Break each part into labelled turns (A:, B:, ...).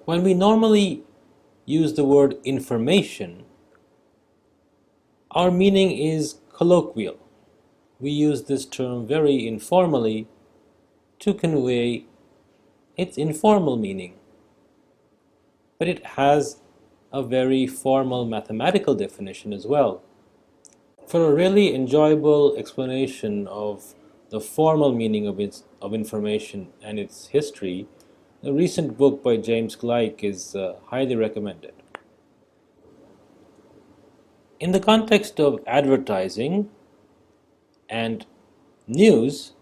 A: When we normally use the word information, our meaning is colloquial. We use this term very informally to convey its informal meaning, but it has a very formal mathematical definition as well. For a really enjoyable explanation of the formal meaning of information and its history, a recent book by James Gleick is highly recommended. In the context of advertising and news,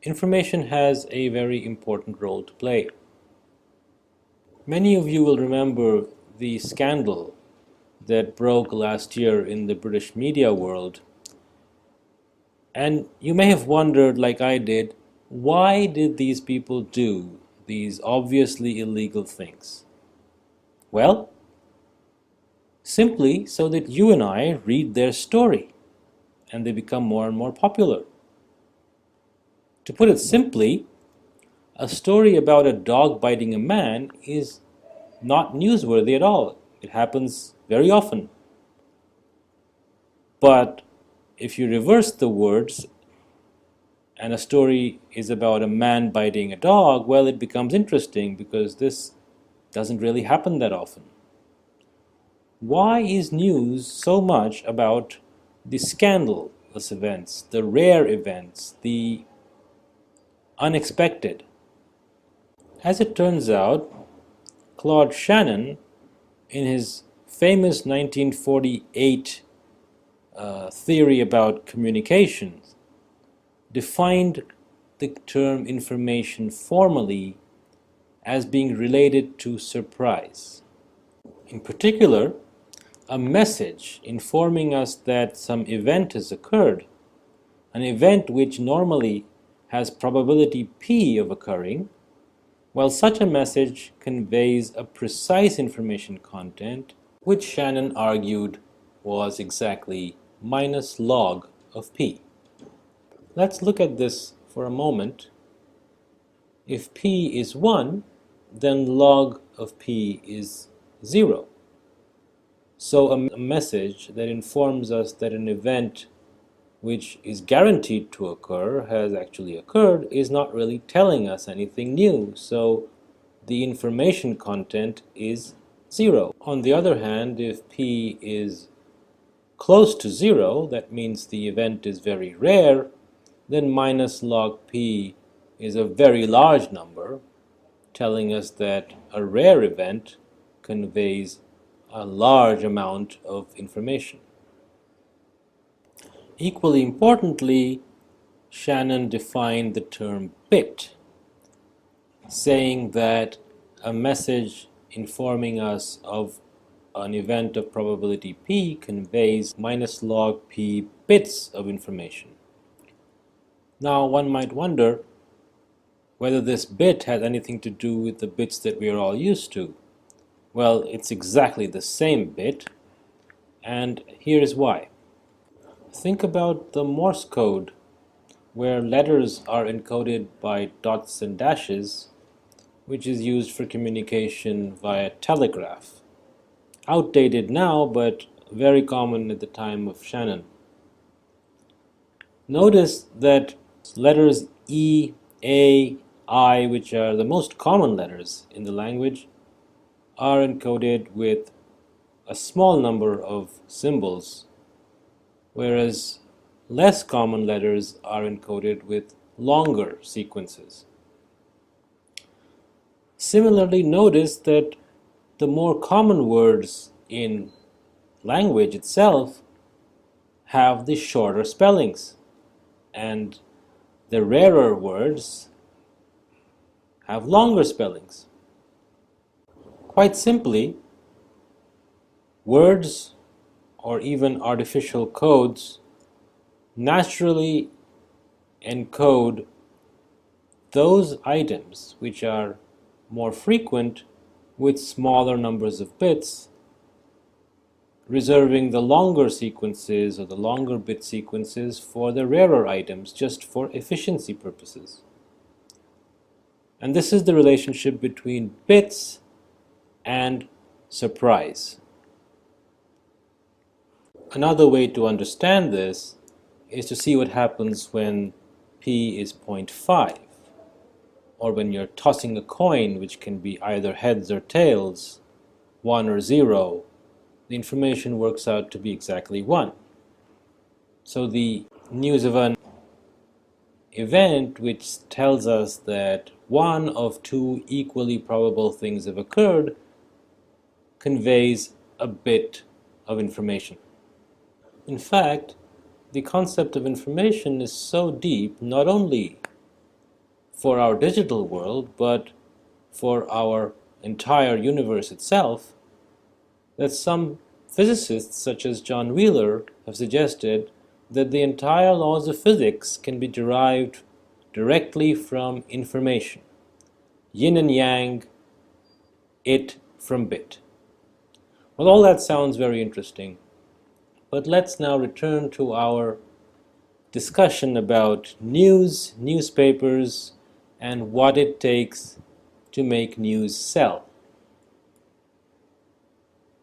A: information has a very important role to play. Many of you will remember the scandal that broke last year in the British media world, and you may have wondered, like I did, why did these people do these obviously illegal things? Well, simply so that you and I read their story and they become more and more popular. To put it simply, a story about a dog biting a man is not newsworthy at all. It happens very often. But if you reverse the words and a story is about a man biting a dog, well, it becomes interesting because this doesn't really happen that often. Why is news so much about the scandalous events, the rare events, the unexpected? As it turns out, Claude Shannon, in his famous 1948 theory about communications, defined the term information formally as being related to surprise. In particular, a message informing us that some event has occurred, an event which normally has probability p of occurring, while such a message conveys a precise information content, which Shannon argued was exactly minus log of p. Let's look at this for a moment. If p is 1, then log of p is 0. So a message that informs us that an event which is guaranteed to occur has actually occurred is not really telling us anything new. So the information content is 0. On the other hand, if p is close to 0, that means the event is very rare, then minus log p is a very large number, telling us that a rare event conveys a large amount of information. Equally importantly, Shannon defined the term bit, saying that a message informing us of an event of probability p conveys minus log p bits of information. Now, one might wonder whether this bit has anything to do with the bits that we are all used to. Well, it's exactly the same bit, and here is why. Think about the Morse code, where letters are encoded by dots and dashes, which is used for communication via telegraph. Outdated now, but very common at the time of Shannon. Notice that letters E, A, I, which are the most common letters in the language, are encoded with a small number of symbols, whereas less common letters are encoded with longer sequences. Similarly, notice that the more common words in language itself have the shorter spellings, and the rarer words have longer spellings. Quite simply, words or even artificial codes naturally encode those items which are more frequent with smaller numbers of bits, reserving the longer sequences or the longer bit sequences for the rarer items just for efficiency purposes. And this is the relationship between bits and surprise. Another way to understand this is to see what happens when p is 0.5, or when you're tossing a coin, which can be either heads or tails, 1 or 0, the information works out to be exactly 1. So the news of an event which tells us that one of two equally probable things have occurred conveys a bit of information. In fact, the concept of information is so deep, not only for our digital world, but for our entire universe itself, that some physicists, such as John Wheeler, have suggested that the entire laws of physics can be derived directly from information. Yin and yang, it from bit. Well, all that sounds very interesting, but let's now return to our discussion about news, newspapers, and what it takes to make news sell.